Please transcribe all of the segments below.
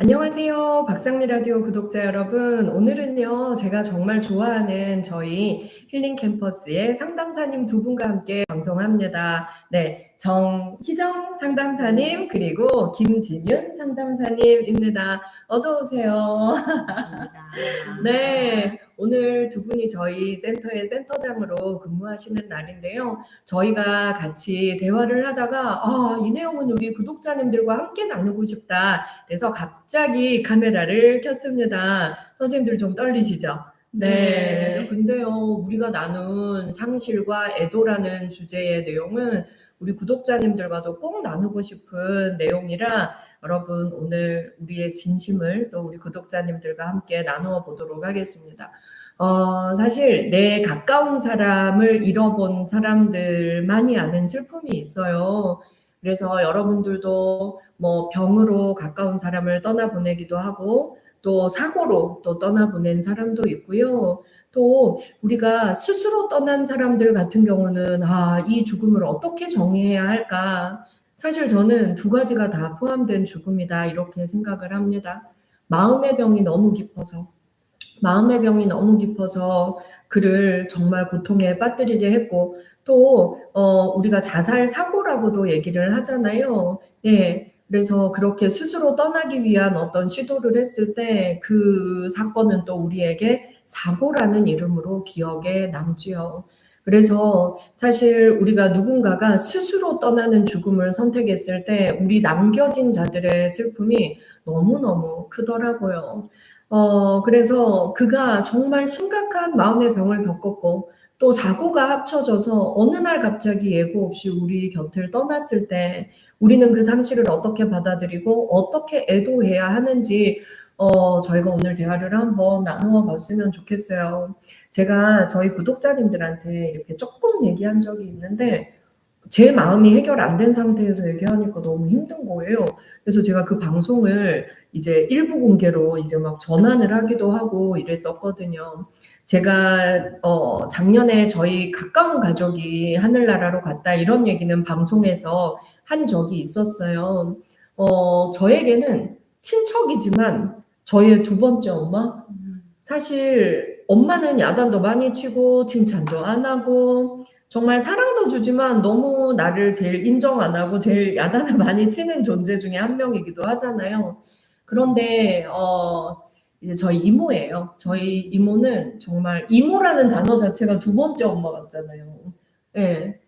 안녕하세요. 박상미 라디오 구독자 여러분. 오늘은요, 제가 정말 좋아하는 저희 힐링 캠퍼스의 상담사님 두 분과 함께 방송합니다. 네, 정희정 상담사님, 그리고 김진윤 상담사님입니다. 어서 오세요. 반갑습니다. 네, 오늘 두 분이 저희 센터의 센터장으로 근무하시는 날인데요. 저희가 같이 대화를 하다가, 이 내용은 우리 구독자님들과 함께 나누고 싶다. 그래서 갑자기 카메라를 켰습니다. 선생님들 좀 떨리시죠? 네. 근데요, 우리가 나눈 상실과 애도라는 주제의 내용은 우리 구독자님들과도 꼭 나누고 싶은 내용이라 여러분 오늘 우리의 진심을 또 우리 구독자님들과 함께 나누어 보도록 하겠습니다. 사실 내 가까운 사람을 잃어본 사람들만이 아는 슬픔이 있어요. 그래서 여러분들도 뭐 병으로 가까운 사람을 떠나보내기도 하고 또 사고로 또 떠나보낸 사람도 있고요. 또 우리가 스스로 떠난 사람들 같은 경우는 이 죽음을 어떻게 정의해야 할까? 사실 저는 두 가지가 다 포함된 죽음이다 이렇게 생각을 합니다. 마음의 병이 너무 깊어서 그를 정말 고통에 빠뜨리게 했고 또 우리가 자살 사고라고도 얘기를 하잖아요. 예. 그래서 그렇게 스스로 떠나기 위한 어떤 시도를 했을 때 그 사건은 또 우리에게 사고라는 이름으로 기억에 남지요. 그래서 사실 우리가 누군가가 스스로 떠나는 죽음을 선택했을 때 우리 남겨진 자들의 슬픔이 너무너무 크더라고요. 그래서 그가 정말 심각한 마음의 병을 겪었고 또 사고가 합쳐져서 어느 날 갑자기 예고 없이 우리 곁을 떠났을 때 우리는 그 상실을 어떻게 받아들이고 어떻게 애도해야 하는지 저희가 오늘 대화를 한번 나누어 봤으면 좋겠어요. 제가 저희 구독자님들한테 이렇게 조금 얘기한 적이 있는데 제 마음이 해결 안 된 상태에서 얘기하니까 너무 힘든 거예요. 그래서 제가 그 방송을 이제 일부 공개로 이제 막 전환을 하기도 하고 이랬었거든요. 제가 작년에 저희 가까운 가족이 하늘나라로 갔다 이런 얘기는 방송에서 한 적이 있었어요. 저에게는 친척이지만 저의 두 번째 엄마? 사실 엄마는 야단도 많이 치고 칭찬도 안 하고 정말 사랑도 주지만 너무 나를 제일 인정 안 하고 제일 야단을 많이 치는 존재 중에 한 명이기도 하잖아요. 그런데 이제 저희 이모예요. 저희 이모는 정말 이모라는 단어 자체가 두 번째 엄마 같잖아요. 예.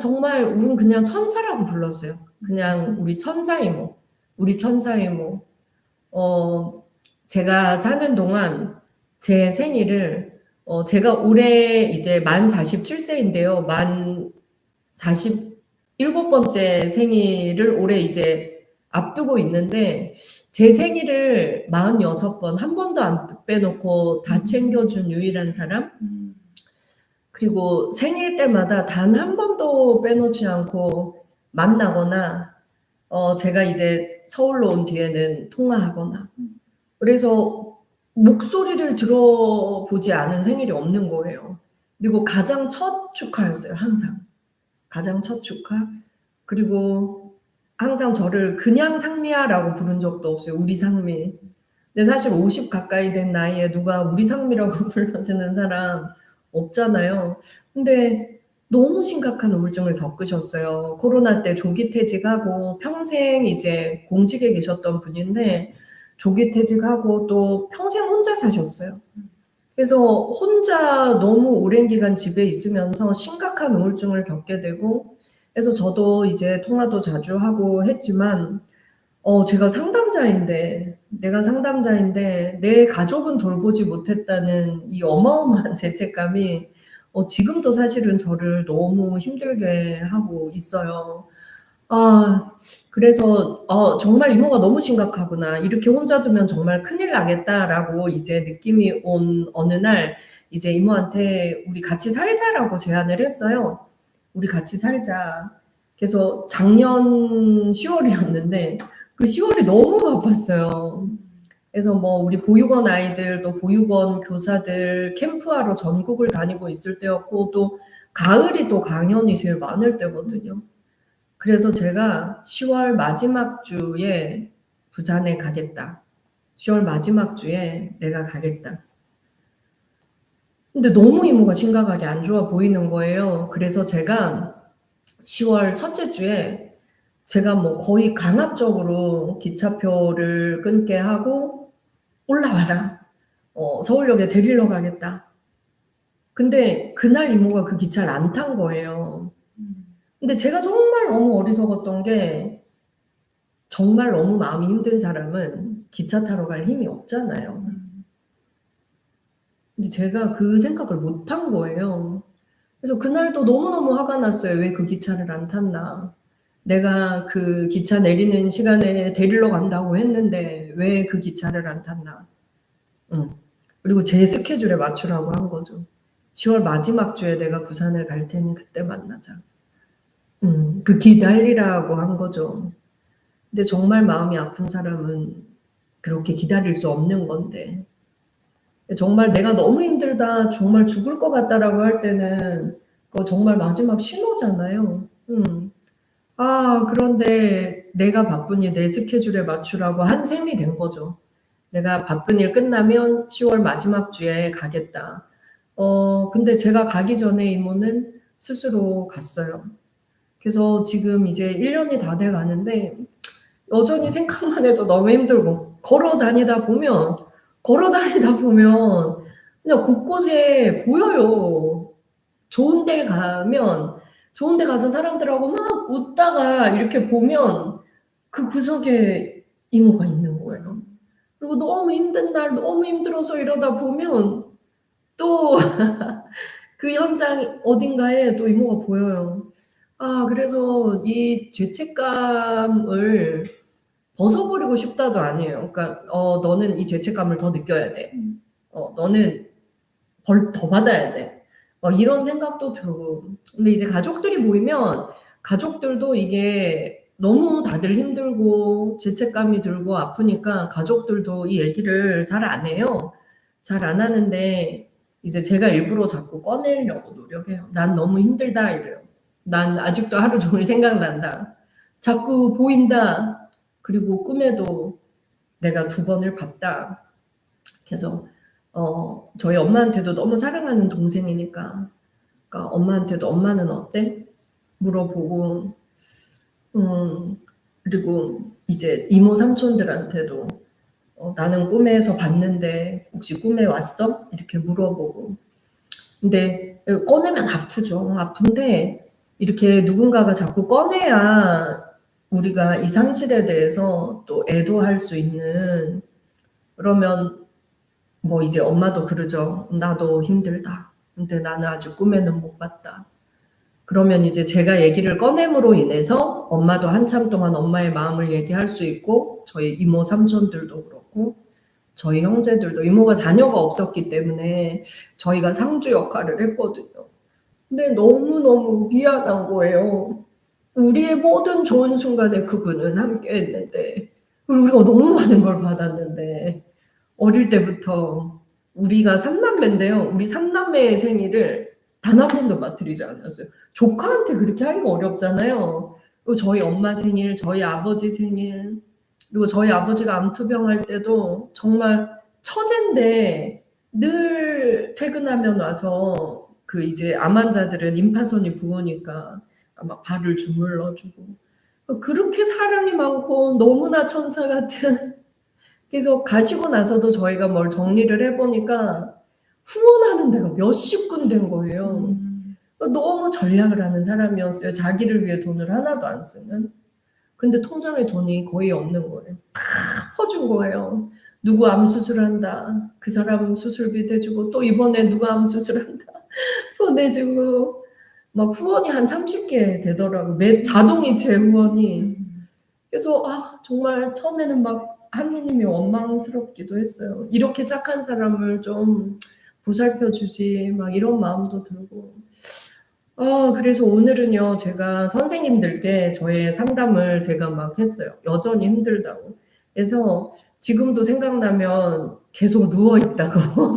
정말 우린 그냥 천사라고 불렀어요. 그냥 우리 천사 이모. 우리 천사 이모. 제가 사는 동안 제 생일을 제가 올해 이제 만 47세인데요. 만 47번째 생일을 올해 이제 앞두고 있는데 제 생일을 46번 한 번도 안 빼놓고 다 챙겨준 유일한 사람. 그리고 생일 때마다 단 한 번도 빼놓지 않고 만나거나 제가 이제 서울로 온 뒤에는 통화하거나 그래서 목소리를 들어보지 않은 생일이 없는 거예요. 그리고 가장 첫 축하였어요, 항상. 가장 첫 축하. 그리고 항상 저를 그냥 상미야라고 부른 적도 없어요. 우리 상미. 근데 사실 50 가까이 된 나이에 누가 우리 상미라고 불러주는 사람 없잖아요. 근데 너무 심각한 우울증을 겪으셨어요. 코로나 때 조기 퇴직하고 평생 이제 공직에 계셨던 분인데 조기 퇴직하고 또 평생 혼자 사셨어요. 그래서 혼자 너무 오랜 기간 집에 있으면서 심각한 우울증을 겪게 되고 그래서 저도 이제 통화도 자주 하고 했지만 내가 상담자인데 내 가족은 돌보지 못했다는 이 어마어마한 죄책감이 지금도 사실은 저를 너무 힘들게 하고 있어요. 그래서 정말 이모가 너무 심각하구나. 이렇게 혼자 두면 정말 큰일 나겠다라고 이제 느낌이 온 어느 날 이제 이모한테 우리 같이 살자라고 제안을 했어요. 우리 같이 살자. 그래서 작년 10월이었는데 그 10월이 너무 바빴어요. 그래서 뭐 우리 보육원 아이들 또 보육원 교사들 캠프하러 전국을 다니고 있을 때였고 또 가을이 또 강연이 제일 많을 때거든요. 그래서 제가 10월 마지막 주에 부산에 가겠다. 10월 마지막 주에 내가 가겠다. 근데 너무 이모가 심각하게 안 좋아 보이는 거예요. 그래서 제가 10월 첫째 주에 제가 뭐 거의 강압적으로 기차표를 끊게 하고 올라와라. 서울역에 데리러 가겠다. 근데 그날 이모가 그 기차를 안 탄 거예요. 근데 제가 정말 너무 어리석었던 게 정말 너무 마음이 힘든 사람은 기차 타러 갈 힘이 없잖아요. 근데 제가 그 생각을 못 한 거예요. 그래서 그날도 너무너무 화가 났어요. 왜 그 기차를 안 탔나. 내가 그 기차 내리는 시간에 데리러 간다고 했는데 왜 그 기차를 안 탔나. 그리고 제 스케줄에 맞추라고 한 거죠. 10월 마지막 주에 내가 부산을 갈 테니 그때 만나자. 그 기다리라고 한 거죠. 근데 정말 마음이 아픈 사람은 그렇게 기다릴 수 없는 건데 정말 내가 너무 힘들다, 정말 죽을 것 같다라고 할 때는 그거 정말 마지막 신호잖아요. 그런데 내가 바쁘니 내 스케줄에 맞추라고 한 셈이 된 거죠. 내가 바쁜 일 끝나면 10월 마지막 주에 가겠다. 근데 제가 가기 전에 이모는 스스로 갔어요. 그래서 지금 이제 1년이 다 돼 가는데 여전히 생각만 해도 너무 힘들고 걸어 다니다 보면 그냥 곳곳에 보여요. 좋은 데 가면 좋은 데 가서 사람들하고 막 웃다가 이렇게 보면 그 구석에 이모가 있는 거예요. 그리고 너무 힘든 날 너무 힘들어서 이러다 보면 또 그 현장 어딘가에 또 이모가 보여요. 그래서 이 죄책감을 벗어버리고 싶다도 아니에요. 그러니까 너는 이 죄책감을 더 느껴야 돼. 너는 벌 더 받아야 돼. 이런 생각도 들고. 근데 이제 가족들이 모이면 가족들도 이게 너무 다들 힘들고 죄책감이 들고 아프니까 가족들도 이 얘기를 잘 안 해요. 잘 안 하는데 이제 제가 일부러 자꾸 꺼내려고 노력해요. "난 너무 힘들다." 이래요. "난 아직도 하루 종일 생각난다. 자꾸 보인다. 그리고 꿈에도 내가 2번을 봤다." 그래서 저희 엄마한테도 너무 사랑하는 동생이니까 그러니까 엄마한테도 "엄마는 어때?" 물어보고 그리고 이제 이모 삼촌들한테도 "나는 꿈에서 봤는데 혹시 꿈에 왔어?" 이렇게 물어보고. 근데 꺼내면 아프죠. 아픈데 이렇게 누군가가 자꾸 꺼내야 우리가 이 상실에 대해서 또 애도할 수 있는. 그러면 뭐 이제 엄마도 그러죠. "나도 힘들다. 근데 나는 아직 꿈에는 못 봤다." 그러면 이제 제가 얘기를 꺼냄으로 인해서 엄마도 한참 동안 엄마의 마음을 얘기할 수 있고 저희 이모 삼촌들도 그렇고 저희 형제들도 이모가 자녀가 없었기 때문에 저희가 상주 역할을 했거든요. 근데 너무너무 미안한 거예요. 우리의 모든 좋은 순간에 그분은 함께 했는데 그리고 우리가 너무 많은 걸 받았는데 어릴 때부터 우리가 3남매인데요. 우리 3남매의 생일을 단 한 번도 빠뜨리지 않았어요. 조카한테 그렇게 하기가 어렵잖아요. 그리고 저희 엄마 생일, 저희 아버지 생일, 그리고 저희 아버지가 암투병할 때도 정말 처제인데 늘 퇴근하면 와서 그 이제 암 환자들은 임파선이 부으니까 막 발을 주물러 주고 그렇게 사랑이 많고 너무나 천사 같은. 그래서 가시고 나서도 저희가 뭘 정리를 해 보니까 후원하는 데가 몇십 군데인 거예요. 너무 전략을 하는 사람이었어요. 자기를 위해 돈을 하나도 안 쓰는. 근데 통장에 돈이 거의 없는 거예요. 다 퍼준 거예요. 누구 암 수술한다. 그 사람 수술비 대주고 또 이번에 누가 암 수술한다. 보내주고 막 후원이 한 30개 되더라고요. 자동이체 후원이. 그래서 정말 처음에는 막 하느님이 원망스럽기도 했어요. 이렇게 착한 사람을 좀 보살펴 주지 막 이런 마음도 들고. 그래서 오늘은요 제가 선생님들께 저의 상담을 제가 막 했어요. 여전히 힘들다고. 그래서 지금도 생각나면 계속 누워 있다고.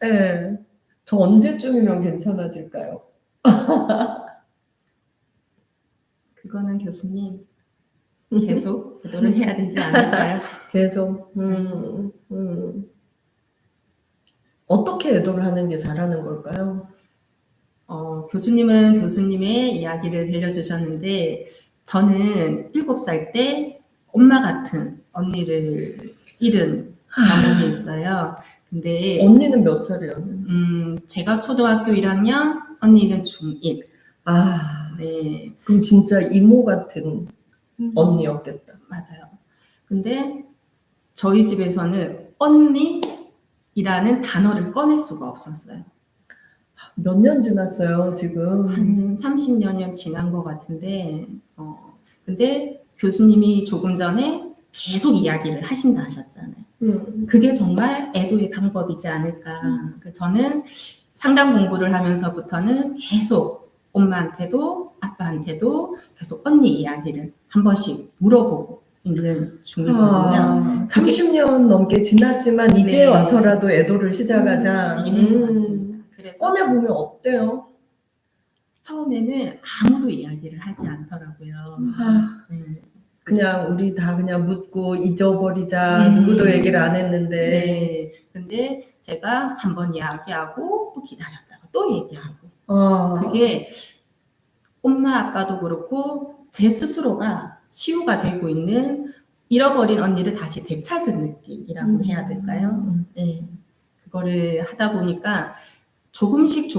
예. 저 언제쯤이면 괜찮아질까요? 그거는 교수님 계속 애도를 해야 되지 않을까요? 계속 어떻게 애도를 하는 게 잘하는 걸까요? 교수님은 교수님의 이야기를 들려주셨는데 저는 7살 때 엄마 같은 언니를 잃은 경험이 있어요. 근데 언니는 몇 살이에요? 제가 초등학교 1학년, 언니는 중1. 아, 네, 그럼 진짜 이모 같은 언니였겠다. 맞아요. 근데 저희 집에서는 언니이라는 단어를 꺼낼 수가 없었어요. 몇 년 지났어요, 지금? 한 30여 년 지난 것 같은데, 근데 교수님이 조금 전에 계속 이야기를 하신다 하셨잖아요. 그게 정말 애도의 방법이지 않을까. 저는 상담 공부를 하면서부터는 계속 엄마한테도 아빠한테도 계속 언니 이야기를 한 번씩 물어보고 있는 중이거든요. 30년 넘게 지났지만 이제 네. 와서라도 애도를 시작하자. 예, 맞습니다. 그래서 꺼내보면 어때요? 처음에는 아무도 이야기를 하지 않더라고요. 그냥 우리 다 그냥 묻고 잊어버리자. 누구도 얘기를 안 했는데. 네. 근데 제가 한 번 이야기하고 또 기다렸다가 또 얘기하고. 그게 엄마 아빠도 그렇고 제 스스로가 치유가 되고 있는 잃어버린 언니를 다시 되찾은 느낌이라고 해야 될까요? 네. 그거를 하다 보니까 조금씩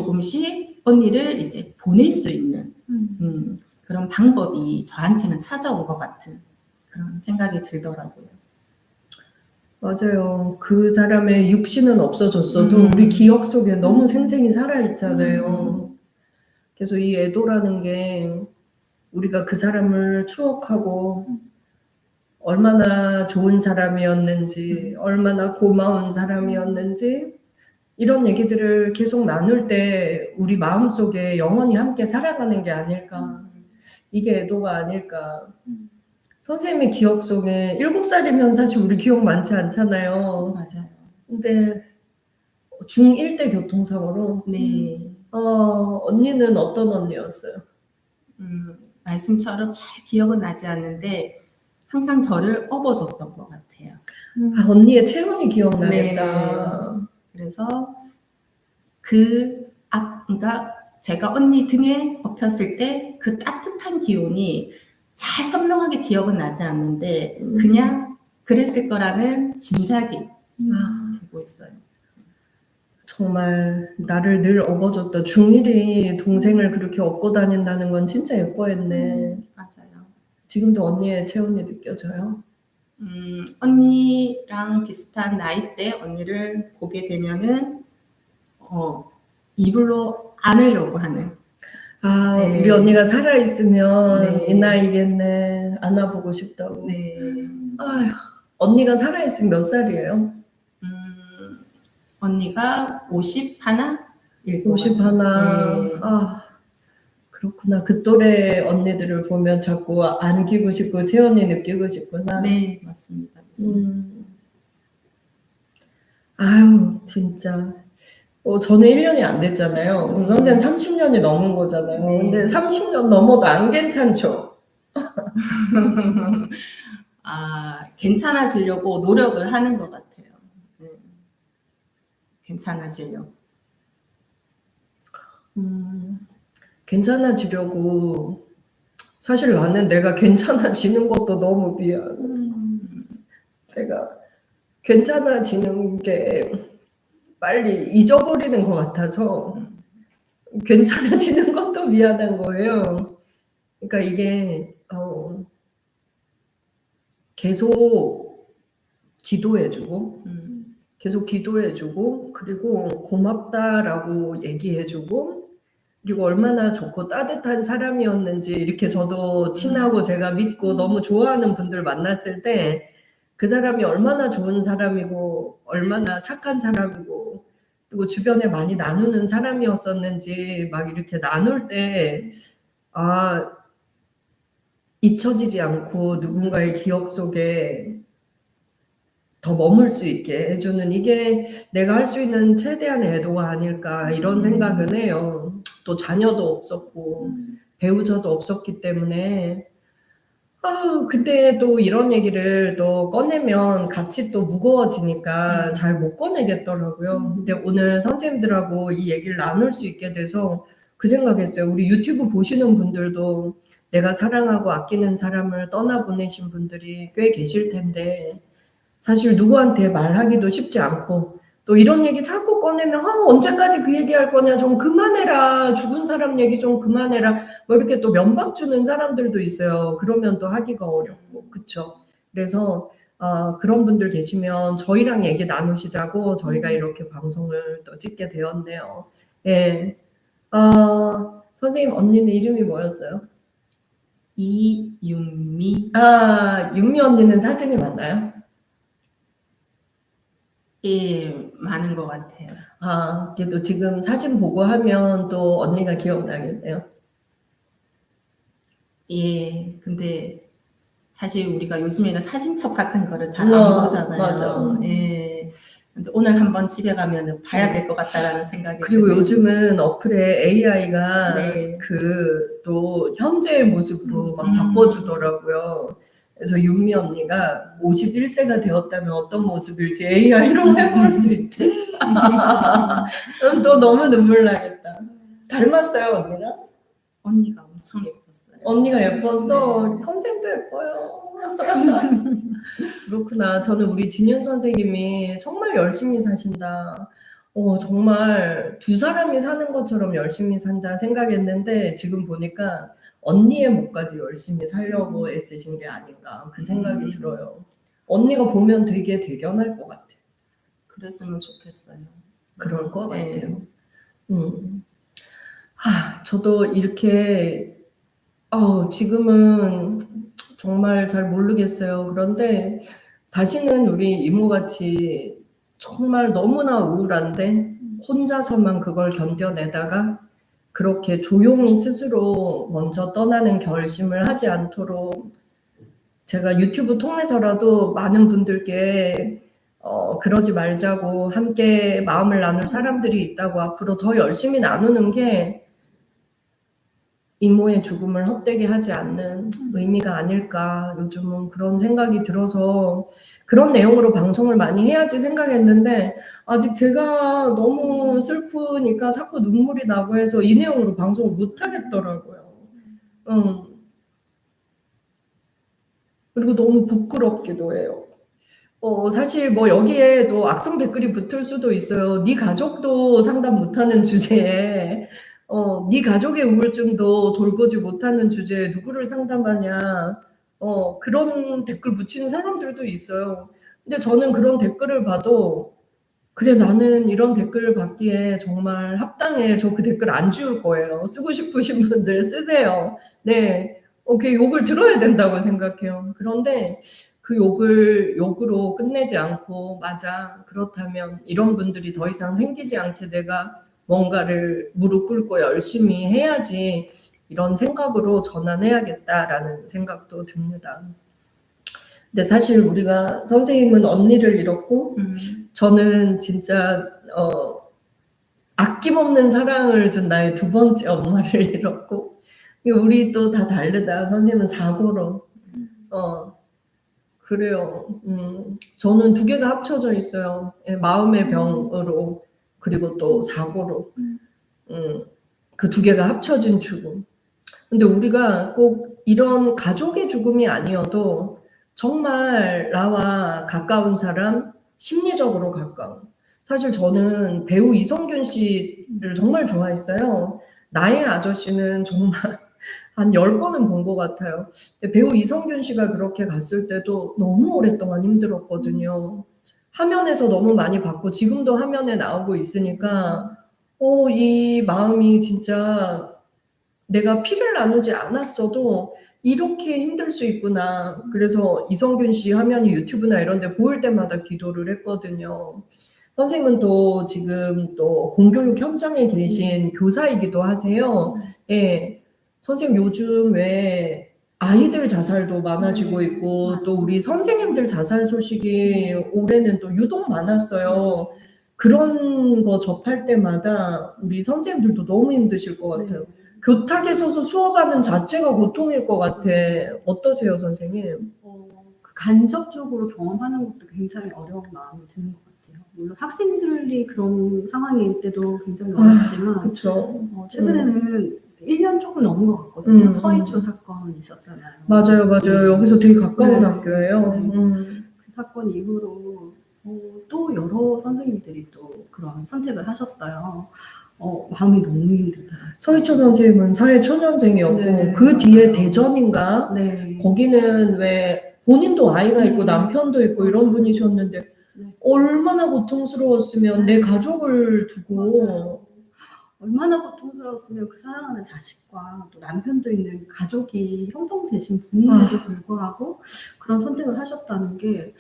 언니를 이제 보낼 수 있는 그런 방법이 저한테는 찾아온 것 같은 그런 생각이 들더라고요. 맞아요. 그 사람의 육신은 없어졌어도 우리 기억 속에 너무 생생히 살아있잖아요. 그래서 이 애도라는 게 우리가 그 사람을 추억하고 얼마나 좋은 사람이었는지, 얼마나 고마운 사람이었는지 이런 얘기들을 계속 나눌 때 우리 마음속에 영원히 함께 살아가는 게 아닐까. 이게 애도가 아닐까. 선생님의 기억 속에 7살이면 사실 우리 기억 많지 않잖아요. 맞아요. 근데 중1 때 교통사고로. 네. 언니는 어떤 언니였어요? 말씀처럼 잘 기억은 나지 않는데 항상 저를 업어줬던 것 같아요. 언니의 체온이 기억나겠다. 네. 그래서 그러니까 제가 언니 등에 업혔을 때 그 따뜻한 기운이 잘 선명하게 기억은 나지 않는데 그냥 그랬을 거라는 짐작이 되고 있어요. 정말 나를 늘 업어줬다. 중1이 동생을 그렇게 업고 다닌다는 건 진짜 예뻐했네. 맞아요. 지금도 언니의 체온이 느껴져요? 언니랑 비슷한 나이대 언니를 보게 되면은 이불로 안으려고 하는. 네. 우리 언니가 살아있으면 네. 이 나이겠네. 안아보고 싶다고. 네. 아휴, 언니가 살아있으면 몇 살이에요? 언니가 51? 51. 네. 그렇구나. 그 또래 언니들을 보면 자꾸 안기고 싶고 체온이 느끼고 싶구나. 네, 맞습니다. 아유, 진짜. 저는 1년이 안 됐잖아요. 그럼 선생님 30년이 넘은 거잖아요. 네. 근데 30년 넘어도 안 괜찮죠? 괜찮아지려고 노력을 하는 것 같아요. 괜찮아지려고. 괜찮아지려고. 사실 나는 내가 괜찮아지는 것도 너무 미안. 내가 괜찮아지는 게 빨리 잊어버리는 것 같아서 괜찮아지는 것도 미안한 거예요. 그러니까 이게 계속 기도해주고 계속 기도해주고 그리고 고맙다라고 얘기해주고 그리고 얼마나 좋고 따뜻한 사람이었는지 이렇게 저도 친하고 제가 믿고 너무 좋아하는 분들 만났을 때 그 사람이 얼마나 좋은 사람이고 얼마나 착한 사람이고 그리고 주변에 많이 나누는 사람이었었는지 막 이렇게 나눌 때 잊혀지지 않고 누군가의 기억 속에 더 머물 수 있게 해주는 이게 내가 할 수 있는 최대한의 애도가 아닐까 이런 생각은 해요. 또 자녀도 없었고 배우자도 없었기 때문에 근데 또 이런 얘기를 또 꺼내면 같이 또 무거워지니까 잘 못 꺼내겠더라고요. 근데 오늘 선생님들하고 이 얘기를 나눌 수 있게 돼서 그 생각했어요. 우리 유튜브 보시는 분들도 내가 사랑하고 아끼는 사람을 떠나보내신 분들이 꽤 계실 텐데 사실 누구한테 말하기도 쉽지 않고 또 이런 얘기 자꾸 꺼내면 언제까지 그 얘기할 거냐, 좀 그만해라, 죽은 사람 얘기 좀 그만해라, 뭐 이렇게 또 면박 주는 사람들도 있어요. 그러면 또 하기가 어렵고, 그쵸? 그래서 그런 분들 계시면 저희랑 얘기 나누시자고 저희가 이렇게 방송을 또 찍게 되었네요. 예. 선생님, 언니는 이름이 뭐였어요? 이윤미. 윤미 언니는 사진이 맞나요? 예, 많은 것 같아요. 그래도 지금 사진 보고 하면 또 언니가 기억나겠네요. 예, 근데 사실 우리가 요즘에는 사진첩 같은 거를 잘 우와, 안 보잖아요. 맞아. 예. 근데 오늘 한번 집에 가면 봐야 될 것 같다라는 생각이 그리고 드네요. 요즘은 어플에 AI가 네. 또 현재의 모습으로 막 바꿔주더라고요. 그래서 윤미 언니가 51세가 되었다면 어떤 모습일지 AI로 해볼 수 있대. 또 너무 눈물 나겠다. 닮았어요, 언니가? 언니가 엄청 예뻤어요. 언니가 예뻤어. 네. 선생도 예뻐요. 감사합니다. 그렇구나. 저는 우리 진윤 선생님이 정말 열심히 사신다. 정말 두 사람이 사는 것처럼 열심히 산다 생각했는데 지금 보니까 언니의 몫까지 열심히 살려고 애쓰신 게 아닌가 그 생각이 들어요. 언니가 보면 되게 대견할 것 같아. 그랬으면 좋겠어요. 그럴 것 네. 같아요. 저도 이렇게 지금은 정말 잘 모르겠어요. 그런데 다시는 우리 이모같이 정말 너무나 우울한데 혼자서만 그걸 견뎌내다가 그렇게 조용히 스스로 먼저 떠나는 결심을 하지 않도록 제가 유튜브 통해서라도 많은 분들께 그러지 말자고 함께 마음을 나눌 사람들이 있다고 앞으로 더 열심히 나누는 게 이모의 죽음을 헛되게 하지 않는 의미가 아닐까 요즘은 그런 생각이 들어서 그런 내용으로 방송을 많이 해야지 생각했는데 아직 제가 너무 슬프니까 자꾸 눈물이 나고 해서 이 내용으로 방송을 못 하겠더라고요. 그리고 너무 부끄럽기도 해요. 사실 뭐 여기에도 악성 댓글이 붙을 수도 있어요. 네 가족도 상담 못하는 주제에 네 가족의 우울증도 돌보지 못하는 주제에 누구를 상담하냐 그런 댓글 붙이는 사람들도 있어요. 근데 저는 그런 댓글을 봐도 그래 나는 이런 댓글을 받기에 정말 합당해. 저 그 댓글 안 지울 거예요. 쓰고 싶으신 분들 쓰세요. 네, 그 욕을 들어야 된다고 생각해요. 그런데 그 욕을 욕으로 끝내지 않고 맞아 그렇다면 이런 분들이 더 이상 생기지 않게 내가 뭔가를 무릎 꿇고 열심히 해야지 이런 생각으로 전환해야겠다라는 생각도 듭니다. 근데 사실 우리가 선생님은 언니를 잃었고 저는 진짜 아낌없는 사랑을 준 나의 두 번째 엄마를 잃었고 우리 또 다 다르다. 선생님은 사고로 그래요. 저는 두 개가 합쳐져 있어요. 마음의 병으로 그리고 또 사고로 그 두 개가 합쳐진 죽음. 근데 우리가 꼭 이런 가족의 죽음이 아니어도 정말 나와 가까운 사람, 심리적으로 가까운. 사실 저는 배우 이성균 씨를 정말 좋아했어요. 나의 아저씨는 정말 한 10번은 본 것 같아요. 근데 배우 이성균 씨가 그렇게 갔을 때도 너무 오랫동안 힘들었거든요. 화면에서 너무 많이 봤고 지금도 화면에 나오고 있으니까 이 마음이 진짜 내가 피를 나누지 않았어도 이렇게 힘들 수 있구나. 그래서 이성균 씨 화면이 유튜브나 이런 데 보일 때마다 기도를 했거든요. 선생님은 또 지금 또 공교육 현장에 계신 교사이기도 하세요. 예. 선생님 요즘 왜 아이들 자살도 많아지고 있고 또 우리 선생님들 자살 소식이 올해는 또 유독 많았어요. 그런 거 접할 때마다 우리 선생님들도 너무 힘드실 것 같아요. 교탁에 서서 수업하는 자체가 고통일 것 같아. 어떠세요, 선생님? 그 간접적으로 경험하는 것도 굉장히 어려운 마음이 드는 것 같아요. 물론 학생들이 그런 상황일 때도 굉장히 어렵지만 그쵸. 최근에는 1년 조금 넘은 것 같거든요. 음. 서희초 사건 있었잖아요. 맞아요, 맞아요. 여기서 되게 가까운 네. 학교예요. 네. 그 사건 이후로 또 여러 선생님들이 또 그런 선택을 하셨어요. 마음이 너무 힘들더라고요. 서희초 선생님은 사회 초년생이었고 네, 그 뒤에 맞아요. 대전인가? 네. 거기는 왜 본인도 아이가 있고 남편도 있고 이런 맞아요. 분이셨는데 네. 얼마나 고통스러웠으면 네. 내 가족을 두고 맞아요. 얼마나 고통스러웠으면 그 사랑하는 자식과 또 남편도 있는 가족이 형성되신 분인데도 불구하고 그런 선택을 하셨다는 게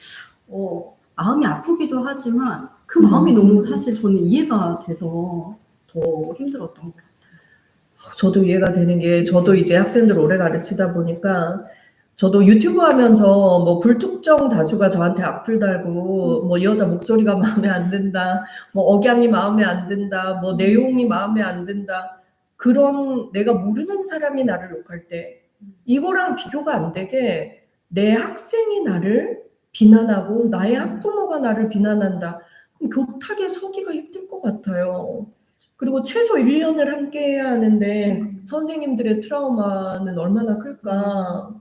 마음이 아프기도 하지만 그 마음이 너무 사실 저는 이해가 돼서 더 힘들었던 것 같아요. 저도 이해가 되는 게 저도 이제 학생들 오래 가르치다 보니까 저도 유튜브 하면서 뭐 불특정 다수가 저한테 악플 달고 뭐 이 여자 목소리가 마음에 안 든다, 뭐 억양이 마음에 안 든다, 뭐 내용이 마음에 안 든다, 그런 내가 모르는 사람이 나를 욕할 때 이거랑 비교가 안 되게 내 학생이 나를 비난하고 나의 학부모가 나를 비난한다. 그럼 교탁에 서기가 힘들 것 같아요. 그리고 최소 1년을 함께 해야 하는데 선생님들의 트라우마는 얼마나 클까.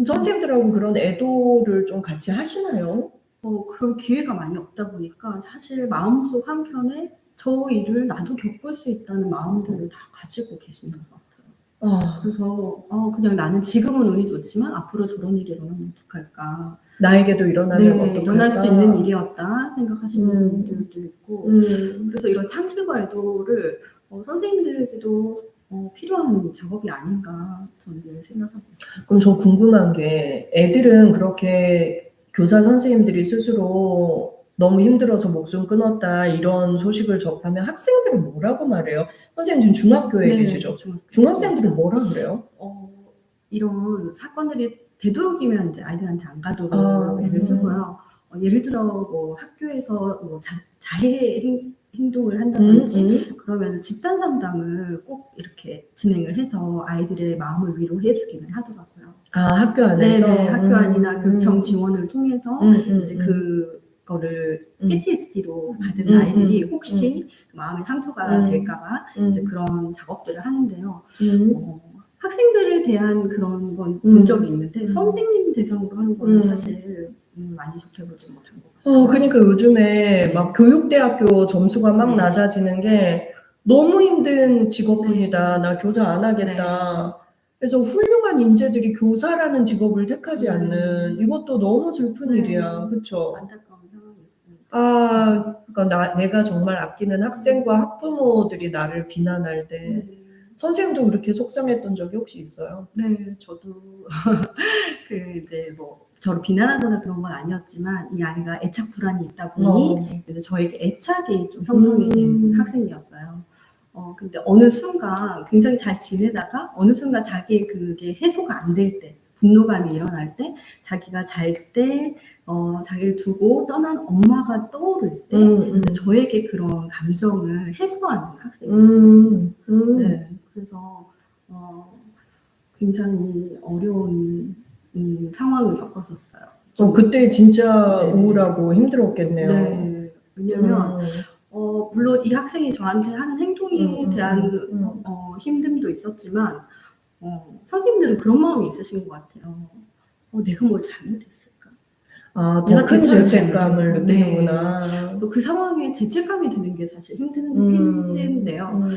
선생님들하고 그런 애도를 좀 같이 하시나요? 그럴 기회가 많이 없다 보니까 사실 마음속 한켠에 저 일을 나도 겪을 수 있다는 마음들을 다 가지고 계시는 것 같아요. 그래서 그냥 나는 지금은 운이 좋지만 앞으로 저런 일이 일어나면 어떡할까. 나에게도 일어나면 어떡할까. 일어날 수 있는 일이었다 생각하시는 분들도 있고 그래서 이런 상실과 애도를 선생님들에게도 필요한 작업이 아닌가 저는 생각하고 있어요. 그럼 저 궁금한 게 애들은 그렇게 교사 선생님들이 스스로 너무 힘들어서 목숨 끊었다 이런 소식을 접하면 학생들은 뭐라고 말해요? 선생님 지금 중학교에 계시죠? 중학생들은 뭐라 그래요? 이런 사건들이 되도록이면 이제 아이들한테 안 가도록 애를 쓰고요. 예를 들어 뭐 학교에서 뭐 자해 행동을 한다든지 그러면 집단 상담을 꼭 이렇게 진행을 해서 아이들의 마음을 위로해 주기는 하더라고요. 학교 안에서? 네네, 학교 안이나 교청 지원을 통해서 이제 그거를 PTSD로 받은 아이들이 혹시 마음의 상처가 될까봐 이제 그런 작업들을 하는데요. 학생들에 대한 그런 건 본 적이 있는데 선생님 대상으로 하는 건 사실 많이 좋게 보지 못한 것 같아요. 그러니까 요즘에 막 교육대학교 점수가 막 낮아지는 게 너무 힘든 직업군이다. 나 교사 안 하겠다. 그래서 훌륭한 인재들이 교사라는 직업을 택하지 않는 이것도 너무 슬픈 일이야. 그렇죠? 안타까운 상황이었어요. 그러니까 내가 정말 아끼는 학생과 학부모들이 나를 비난할 때 선생님도 그렇게 속상했던 적이 혹시 있어요? 네, 저도 이제 뭐 저를 비난하거나 그런 건 아니었지만 이 아이가 애착 불안이 있다 보니 이제 저에게 애착이 좀 형성이 된 학생이었어요. 근데 어느 순간 굉장히 잘 지내다가 어느 순간 자기 그게 해소가 안 될 때, 분노감이 일어날 때, 자기가 잘 때, 자기를 두고 떠난 엄마가 떠오를 때, 저에게 그런 감정을 해소하는 학생이었어요. 네, 그래서 굉장히 어려운 상황을 겪었었어요. 그때 진짜 우울하고 힘들었겠네요. 네, 왜냐면 물론 이 학생이 저한테 하는 행동에 대한 힘듦도 있었지만 선생님들은 그런 마음이 있으신 것 같아요. 내가 뭘 잘못했을까? 더 큰 죄책감을 느끼는구나. 그래서 그 상황에 죄책감이 드는 게 사실 힘든데요.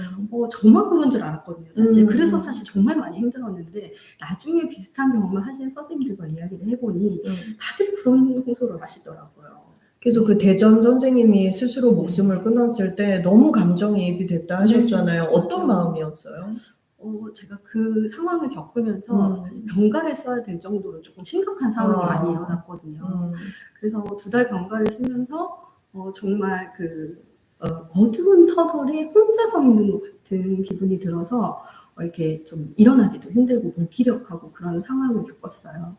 저만 그런 줄 알았거든요. 사실 그래서 사실 정말 많이 힘들었는데 나중에 비슷한 경험을 하신 선생님들과 이야기를 해보니 다들 그런 호소를 하시더라고요. 그래서 그 대전 선생님이 스스로 목숨을 끊었을 때 너무 감정이입이 됐다 하셨잖아요. 어떤 마음이었어요? 제가 그 상황을 겪으면서 병가를 써야 될 정도로 조금 심각한 상황이 많이 일어났거든요. 그래서 2달 병가를 쓰면서 정말 어두운 터널에 혼자서 있는 것 같은 기분이 들어서 이렇게 좀 일어나기도 힘들고 무기력하고 그런 상황을 겪었어요.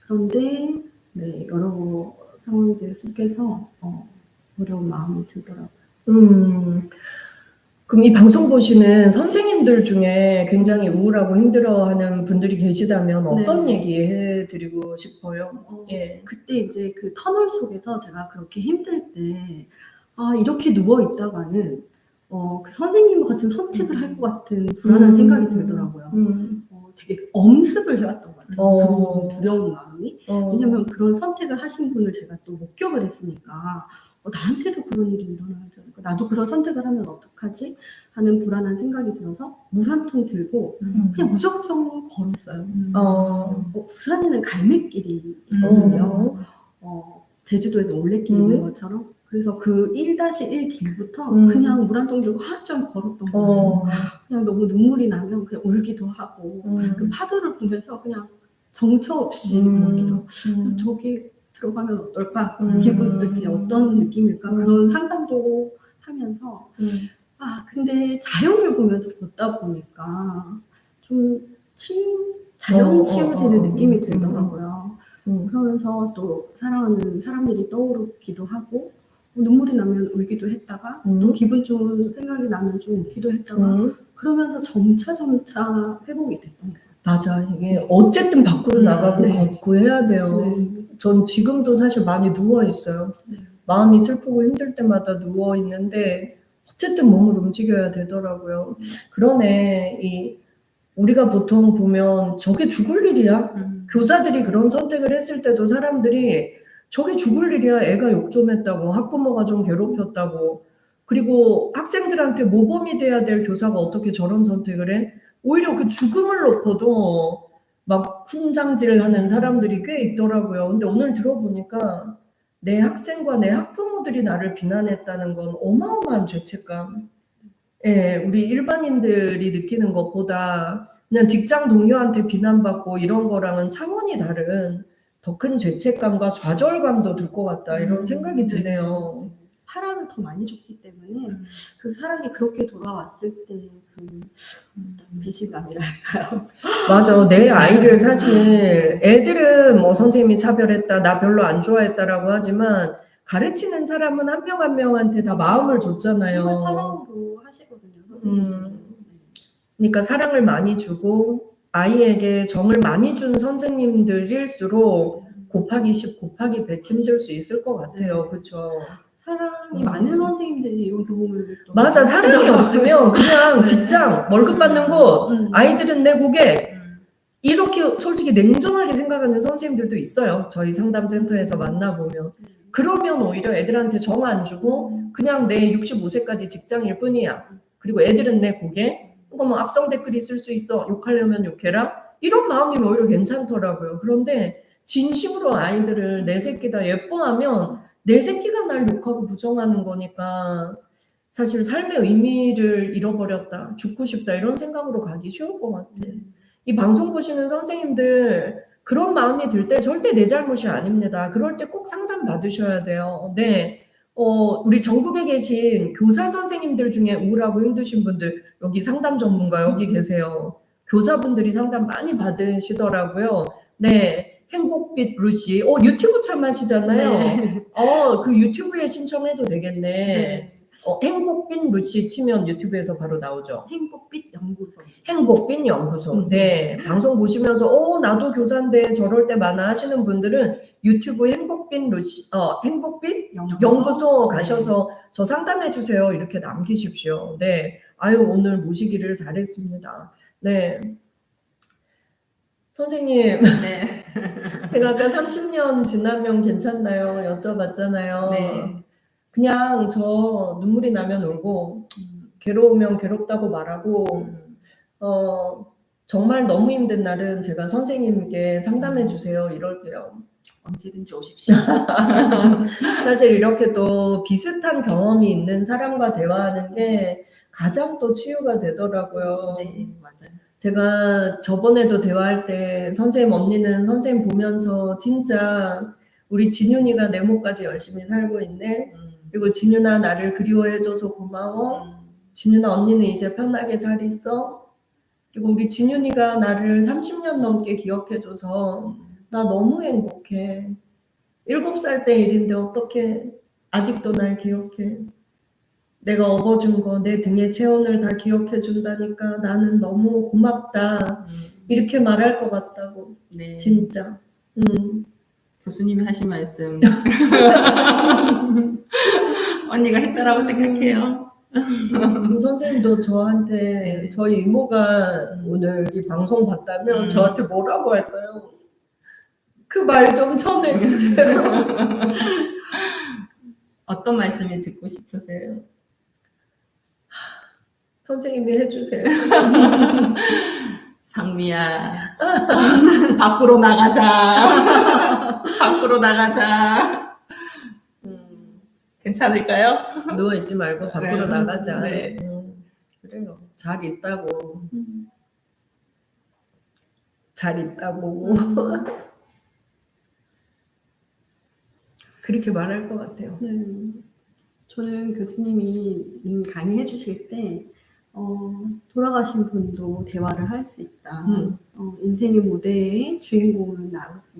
그런데 네, 여러 상황들 속에서 어려운 마음이 들더라고요. 그럼 이 방송 보시는 선생님들 중에 굉장히 우울하고 힘들어하는 분들이 계시다면 어떤 네. 얘기 해드리고 싶어요? 예. 그때 이제 그 터널 속에서 제가 그렇게 힘들 때, 이렇게 누워 있다가는 그 선생님 같은 선택을 할 것 같은 불안한 생각이 들더라고요. 되게 엄습을 해왔던 것 같아요. 그 두려운 마음이. 왜냐면 그런 선택을 하신 분을 제가 또 목격을 했으니까 나한테도 그런 일이 일어나지 않을까, 나도 그런 선택을 하면 어떡하지 하는 불안한 생각이 들어서 물 한 통 들고 그냥 무작정 걸었어요. 부산에는 갈매길이 있거든요. 제주도에서 올레길 있는 것처럼. 그래서 그 1-1 길부터 그냥 물 한 통 들고 하루 종일 걸었던 거예요. 그냥 너무 눈물이 나면 그냥 울기도 하고 그 파도를 보면서 그냥 정처 없이 울기도. 저기 들어가면 어떨까? 기분 이렇게 어떤 느낌일까? 그런 상상도 하면서 근데 자연을 보면서 걷다 보니까 좀 자연 치유되는 느낌이 들더라고요. 그러면서 또 사랑하는 사람들이 떠오르기도 하고 눈물이 나면 울기도 했다가 또 기분 좋은 생각이 나면 좀 웃기도 했다가 그러면서 점차 회복이 됐던 것 같아요. 맞아. 이게 어쨌든 밖으로 나가고 네. 걷고 해야 돼요. 네. 전 지금도 사실 많이 누워 있어요. 네. 마음이 슬프고 힘들 때마다 누워 있는데 어쨌든 몸을 움직여야 되더라고요. 그러네. 우리가 보통 보면 저게 죽을 일이야. 교사들이 그런 선택을 했을 때도 사람들이 저게 죽을 일이야. 애가 욕 좀 했다고, 학부모가 좀 괴롭혔다고, 그리고 학생들한테 모범이 돼야 될 교사가 어떻게 저런 선택을 해? 오히려 그 죽음을 놓고도 막 훈장질하는 사람들이 꽤 있더라고요. 근데 오늘 들어보니까 내 학생과 내 학부모들이 나를 비난했다는 건 어마어마한 죄책감. 예, 우리 일반인들이 느끼는 것보다 그냥 직장 동료한테 비난받고 이런 거랑은 차원이 다른 더 큰 죄책감과 좌절감도 들 것 같다, 이런 생각이 드네요. 사랑을 더 많이 줬기 때문에 그 사람이 그렇게 돌아왔을 때 그 배신감이랄까요? 맞아. 내 아이를 사실 애들은 뭐 선생님이 차별했다, 나 별로 안 좋아했다라고 하지만 가르치는 사람은 한 명 한 명한테 다 마음을 줬잖아요. 정말 사랑으로 하시거든요. 그러니까 사랑을 많이 주고 아이에게 정을 많이 준 선생님들일수록 곱하기 10, 곱하기 100 힘들 수 있을 것 같아요. 그렇죠? 사랑이 많은 선생님들이 이런 도움을 또 맞아. 사랑이 없으면 그냥 직장, 월급 받는 곳, 아이들은 내 고객, 이렇게 솔직히 냉정하게 생각하는 선생님들도 있어요. 저희 상담센터에서 만나보면. 그러면 오히려 애들한테 정 안 주고 그냥 내 65세까지 직장일 뿐이야. 그리고 애들은 내 고객. 이거 뭐 악성 댓글 있을 수 있어. 욕하려면 욕해라. 이런 마음이면 오히려 괜찮더라고요. 그런데 진심으로 아이들을 내 새끼 다 예뻐하면 내 새끼가 날 욕하고 부정하는 거니까 사실 삶의 의미를 잃어버렸다, 죽고 싶다, 이런 생각으로 가기 쉬울 것 같아요. 이 방송 보시는 선생님들 그런 마음이 들 때 절대 내 잘못이 아닙니다. 그럴 때 꼭 상담 받으셔야 돼요. 네. 우리 전국에 계신 교사 선생님들 중에 우울하고 힘드신 분들, 여기 상담 전문가 여기 계세요. 교사분들이 상담 많이 받으시더라고요. 네. 행복빛 루시. 유튜브 참 하시잖아요. 네. 그 유튜브에 신청해도 되겠네. 네. 행복빛 루시 치면 유튜브에서 바로 나오죠. 행복빛 연구소. 행복빛 연구소. 네. 방송 보시면서 나도 교사인데 저럴 때 많아 하시는 분들은 유튜브 행복빛 루시 행복빛 연구소 가셔서 저 상담해 주세요. 이렇게 남기십시오. 네. 아유, 오늘 모시기를 잘했습니다. 네. 선생님, 네. 제가 아까 30년 지나면 괜찮나요? 여쭤봤잖아요. 네. 그냥 저 눈물이 나면 울고 괴로우면 괴롭다고 말하고 정말 너무 힘든 날은 제가 선생님께 상담해 주세요, 이럴게요. 언제든지 오십시오. 사실 이렇게 또 비슷한 경험이 있는 사람과 대화하는 게 가장 또 치유가 되더라고요. 네, 맞아요. 제가 저번에도 대화할 때 선생님, 언니는 선생님 보면서 진짜 우리 진윤이가 내 몸까지 열심히 살고 있네. 그리고 진윤아, 나를 그리워해줘서 고마워. 진윤아, 언니는 이제 편하게 잘 있어. 그리고 우리 진윤이가 나를 30년 넘게 기억해줘서 나 너무 행복해. 7살 때 일인데 어떻게 아직도 날 기억해. 내가 업어준 거, 내 등의 체온을 다 기억해 준다니까 나는 너무 고맙다. 이렇게 말할 것 같다고. 네. 진짜. 교수님이 하신 말씀 언니가 했다라고 생각해요. 선생님도 저한테 네. 저희 이모가 오늘 이 방송 봤다면 저한테 뭐라고 할까요? 그 말 좀 전해주세요. 어떤 말씀이 듣고 싶으세요? 선생님이 해주세요. 상미야, 밖으로 나가자. 밖으로 나가자. 괜찮을까요? 누워있지 말고 밖으로 네. 나가자. 네. 그래요. 잘 있다고. 잘 있다고. 그렇게 말할 것 같아요. 네. 저는 교수님이 강의해 주실 때 돌아가신 분도 대화를 할 수 있다. 인생의 무대의 주인공은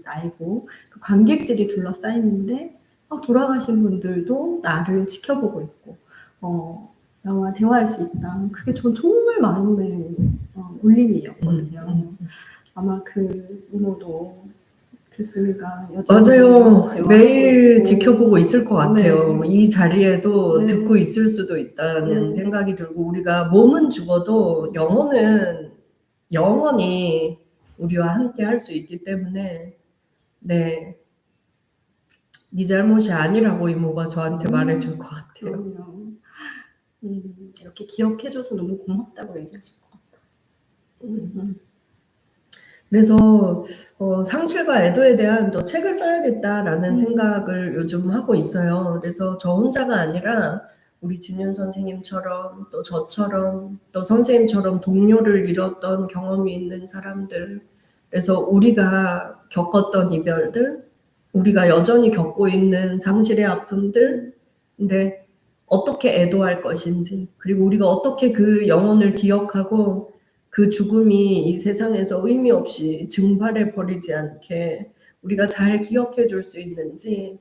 나이고 그 관객들이 둘러싸이는데 돌아가신 분들도 나를 지켜보고 있고 나와 대화할 수 있다. 그게 전 정말 마음의 울림이었거든요. 아마 그 이모도 교수님과 맞아요. 대화하고 매일 있고. 지켜보고 있을 것 같아요. 네. 이 자리에도 네. 듣고 있을 수도 있다는 네. 생각이 들고 우리가 몸은 죽어도 영혼은 영원히 우리와 함께 할 수 있기 때문에 네 잘못이 아니라고 이모가 저한테 말해줄 것 같아요. 그럼요. 이렇게 기억해줘서 너무 고맙다고 얘기하실 것 같아요. 그래서 상실과 애도에 대한 또 책을 써야겠다라는 생각을 요즘 하고 있어요. 그래서 저 혼자가 아니라 우리 준윤 선생님처럼 또 저처럼 또 선생님처럼 동료를 잃었던 경험이 있는 사람들, 그래서 우리가 겪었던 이별들, 우리가 여전히 겪고 있는 상실의 아픔들, 근데 어떻게 애도할 것인지, 그리고 우리가 어떻게 그 영혼을 기억하고 그 죽음이 이 세상에서 의미 없이 증발해 버리지 않게 우리가 잘 기억해 줄 수 있는지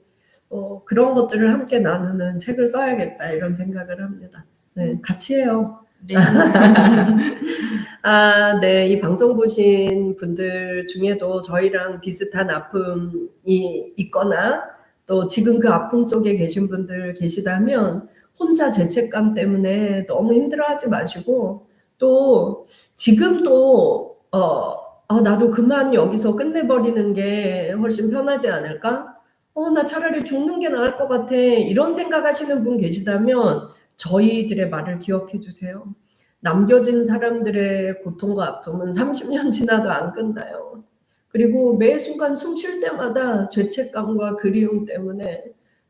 그런 것들을 함께 나누는 책을 써야겠다 이런 생각을 합니다. 네, 같이 해요. 네. 네, 이 방송 보신 분들 중에도 저희랑 비슷한 아픔이 있거나 또 지금 그 아픔 속에 계신 분들 계시다면 혼자 죄책감 때문에 너무 힘들어하지 마시고 또 지금도 나도 그만 여기서 끝내버리는 게 훨씬 편하지 않을까? 나 차라리 죽는 게 나을 것 같아. 이런 생각하시는 분 계시다면 저희들의 말을 기억해 주세요. 남겨진 사람들의 고통과 아픔은 30년 지나도 안 끝나요. 그리고 매 순간 숨 쉴 때마다 죄책감과 그리움 때문에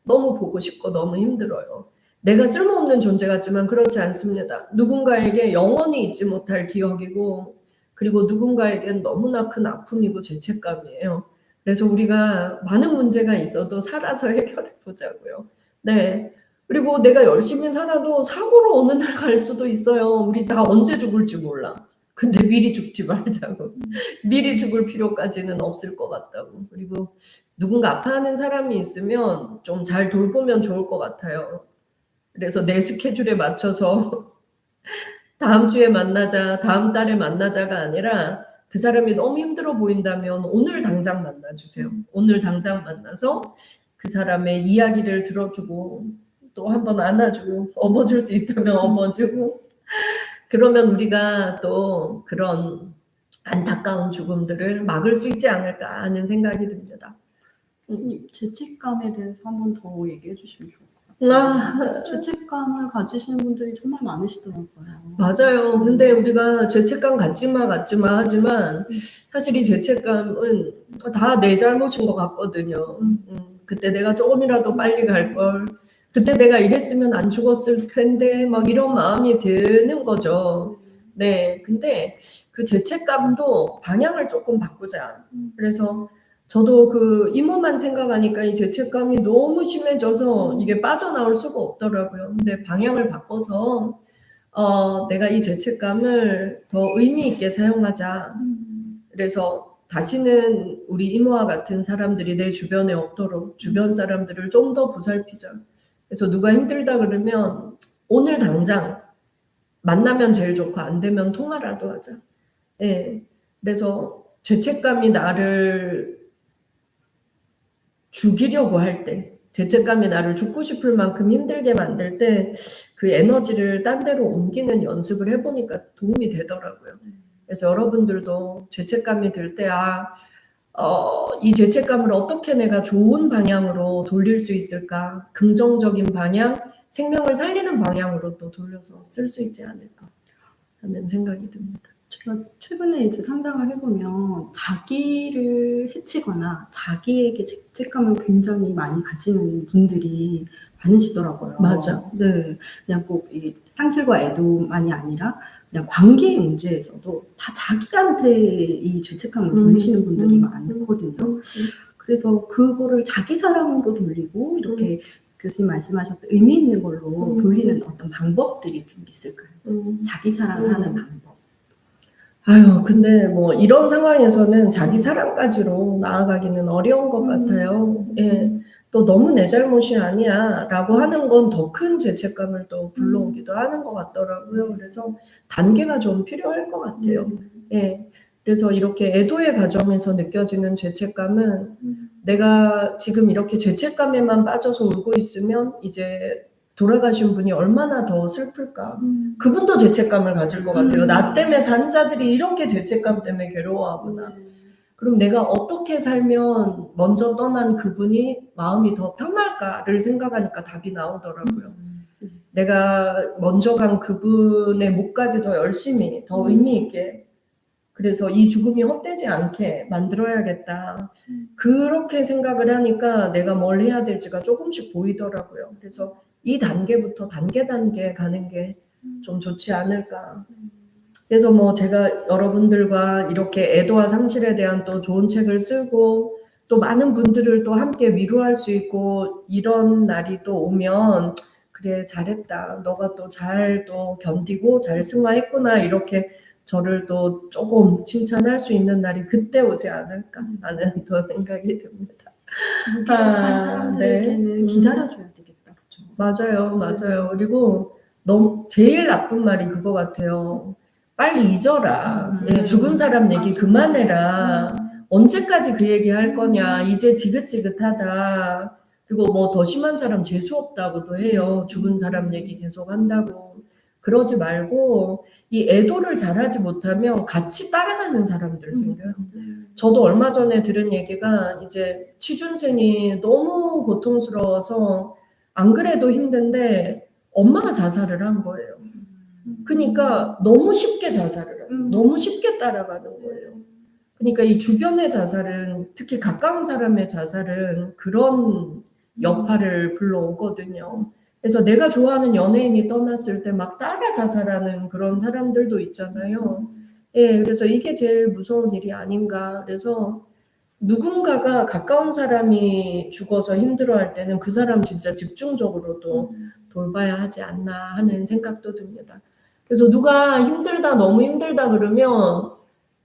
너무 보고 싶고 너무 힘들어요. 내가 쓸모없는 존재 같지만 그렇지 않습니다. 누군가에게 영원히 잊지 못할 기억이고 그리고 누군가에겐 너무나 큰 아픔이고 죄책감이에요. 그래서 우리가 많은 문제가 있어도 살아서 해결해 보자고요. 네. 그리고 내가 열심히 살아도 사고로 어느 날 갈 수도 있어요. 우리 다 언제 죽을지 몰라. 근데 미리 죽지 말자고. 미리 죽을 필요까지는 없을 것 같다고. 그리고 누군가 아파하는 사람이 있으면 좀 잘 돌보면 좋을 것 같아요. 그래서 내 스케줄에 맞춰서 다음 주에 만나자, 다음 달에 만나자가 아니라 그 사람이 너무 힘들어 보인다면 오늘 당장 만나주세요. 오늘 당장 만나서 그 사람의 이야기를 들어주고 또 한번 안아주고 업어줄 수 있다면 업어주고 그러면 우리가 또 그런 안타까운 죽음들을 막을 수 있지 않을까 하는 생각이 듭니다. 교수님, 죄책감에 대해서 한 번 더 얘기해 주시면 좋을 것 같아요. 죄책감을 가지시는 분들이 정말 많으시더라고요. 맞아요. 근데 우리가 죄책감 갖지 마 하지만 사실 이 죄책감은 다 내 잘못인 것 같거든요. 그때 내가 조금이라도 빨리 갈 걸. 그때 내가 이랬으면 안 죽었을 텐데 막 이런 마음이 드는 거죠. 네. 근데 그 죄책감도 방향을 조금 바꾸자. 그래서 저도 그 이모만 생각하니까 이 죄책감이 너무 심해져서 이게 빠져나올 수가 없더라고요. 근데 방향을 바꿔서 내가 이 죄책감을 더 의미 있게 사용하자. 그래서 다시는 우리 이모와 같은 사람들이 내 주변에 없도록 주변 사람들을 좀 더 보살피자. 그래서 누가 힘들다 그러면 오늘 당장 만나면 제일 좋고 안 되면 통화라도 하자. 예. 그래서 죄책감이 나를 죽이려고 할 때, 죄책감이 나를 죽고 싶을 만큼 힘들게 만들 때 그 에너지를 딴 데로 옮기는 연습을 해보니까 도움이 되더라고요. 그래서 여러분들도 죄책감이 들 때, 이 죄책감을 어떻게 내가 좋은 방향으로 돌릴 수 있을까? 긍정적인 방향, 생명을 살리는 방향으로 또 돌려서 쓸 수 있지 않을까 하는 생각이 듭니다. 제가 최근에 이제 상담을 해보면 자기를 해치거나 자기에게 죄책감을 굉장히 많이 가지는 분들이 많으시더라고요. 맞아. 네. 그냥 꼭 이 상실과 애도만이 아니라 그냥 관계 문제에서도 다 자기한테 이 죄책감을 돌리시는 분들이 많거든요. 그래서 그거를 자기 사랑으로 돌리고 이렇게 교수님 말씀하셨던 의미 있는 걸로 돌리는 어떤 방법들이 좀 있을까요? 자기 사랑을 하는 방법. 아유, 근데 뭐 이런 상황에서는 자기 사랑까지로 나아가기는 어려운 것 같아요. 예. 또 너무 내 잘못이 아니야 라고 하는 건 더 큰 죄책감을 또 불러오기도 하는 것 같더라고요. 그래서 단계가 좀 필요할 것 같아요. 예. 그래서 이렇게 애도의 과정에서 느껴지는 죄책감은 내가 지금 이렇게 죄책감에만 빠져서 울고 있으면 이제 돌아가신 분이 얼마나 더 슬플까. 그분도 죄책감을 가질 것 같아요. 나 때문에 산 자들이 이렇게 죄책감 때문에 괴로워하구나. 그럼 내가 어떻게 살면 먼저 떠난 그분이 마음이 더 편할까를 생각하니까 답이 나오더라고요. 내가 먼저 간 그분의 몫까지 더 열심히, 더 의미 있게, 그래서 이 죽음이 헛되지 않게 만들어야겠다. 그렇게 생각을 하니까 내가 뭘 해야 될지가 조금씩 보이더라고요. 그래서 이 단계부터 단계 가는 게 좀 좋지 않을까. 그래서 뭐 제가 여러분들과 이렇게 애도와 상실에 대한 또 좋은 책을 쓰고 또 많은 분들을 또 함께 위로할 수 있고 이런 날이 또 오면 그래 잘했다. 너가 또 잘 또 견디고 잘 승화했구나. 이렇게 저를 또 조금 칭찬할 수 있는 날이 그때 오지 않을까 하는 또 생각이 듭니다. 무기력한 사람들에게는 네. 기다려줘야 되겠다. 그렇죠? 맞아요. 그리고 너무 제일 나쁜 말이 그거 같아요. 빨리 잊어라. 예, 죽은 사람 얘기 그만해라. 언제까지 그 얘기 할 거냐. 이제 지긋지긋하다. 그리고 뭐 더 심한 사람 재수 없다고도 해요. 죽은 사람 얘기 계속 한다고. 그러지 말고 이 애도를 잘하지 못하면 같이 따라가는 사람들 생겨요. 저도 얼마 전에 들은 얘기가 이제 취준생이 너무 고통스러워서 안 그래도 힘든데 엄마가 자살을 한 거예요. 그러니까 너무 쉽게 자살을 하고 너무 쉽게 따라가는 거예요. 그러니까 이 주변의 자살은 특히 가까운 사람의 자살은 그런 여파를 불러오거든요. 그래서 내가 좋아하는 연예인이 떠났을 때 막 따라 자살하는 그런 사람들도 있잖아요. 예, 그래서 이게 제일 무서운 일이 아닌가. 그래서 누군가가 가까운 사람이 죽어서 힘들어할 때는 그 사람 진짜 집중적으로 또 돌봐야 하지 않나 하는 생각도 듭니다. 그래서 누가 힘들다, 너무 힘들다 그러면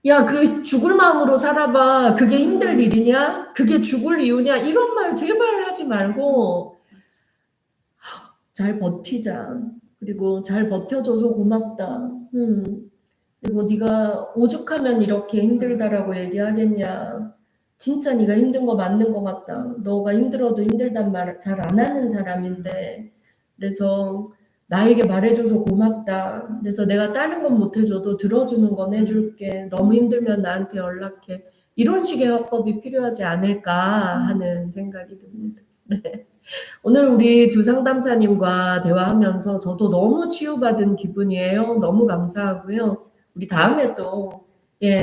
야, 그 죽을 마음으로 살아봐. 그게 힘들 일이냐? 그게 죽을 이유냐? 이런 말 제발 하지 말고 잘 버티자. 그리고 잘 버텨줘서 고맙다. 그리고 네가 오죽하면 이렇게 힘들다라고 얘기하겠냐. 진짜 네가 힘든 거 맞는 것 같다. 너가 힘들어도 힘들단 말 잘 안 하는 사람인데 그래서 나에게 말해줘서 고맙다. 그래서 내가 다른 건 못해줘도 들어주는 건 해줄게. 너무 힘들면 나한테 연락해. 이런 식의 화법이 필요하지 않을까 하는 생각이 듭니다. 네. 오늘 우리 두 상담사님과 대화하면서 저도 너무 치유받은 기분이에요. 너무 감사하고요. 우리 다음에 또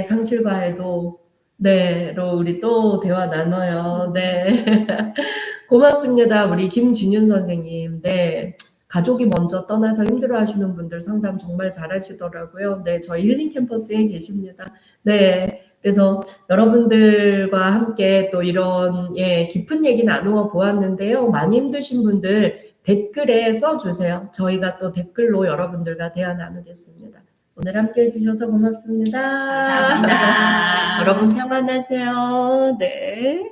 상실과 애도 네로 우리 또 대화 나눠요. 네. 고맙습니다. 우리 김진윤 선생님. 네. 가족이 먼저 떠나서 힘들어하시는 분들 상담 정말 잘하시더라고요. 네, 저희 힐링 캠퍼스에 계십니다. 네, 그래서 여러분들과 함께 또 이런 깊은 얘기 나누어 보았는데요. 많이 힘드신 분들 댓글에 써주세요. 저희가 또 댓글로 여러분들과 대화 나누겠습니다. 오늘 함께 해주셔서 고맙습니다. 감사합니다. 여러분 평안하세요. 네.